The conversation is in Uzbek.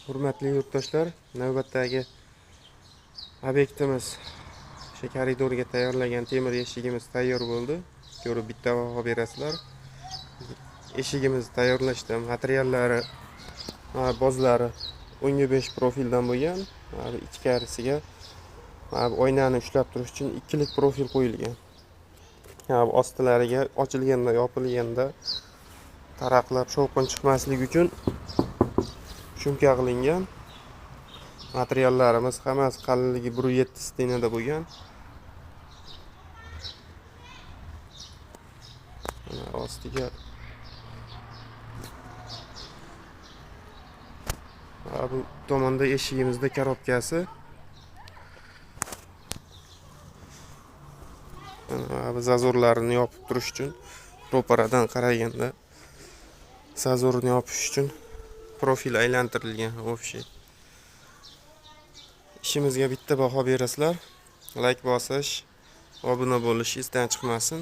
Hurmatli yurtdoshlar, navbatdagi obyektimiz o'sha koridorga tayyorlagan temir eshigimiz tayyor bo'ldi. Ko'rib bitta baho berasizlar. Eshigimiz tayyorlashda materiallari, bozlari 10/5 profildan bo'lgan. Ichkarisiga oynani ushlab turish uchun ikkilik profil qo'yilgan. Ostilariga ochilganda, yopilganda taraqlab shovqin chiqmasligi uchun shumka qilingan. Materiallarimiz hammasi qalinligi 1.7 stenada bo'lgan. Ostiga bu tomonda eshigimizda korobkasi. Bu zazorlarini yopib turish uchun, ro'paradan qaraganda zazorni yopish uchun profil aylantirilgan. Общий. Ishimizga bitta baho berasizlar. Like bosish, obuna bo'lish esdan chiqmasin.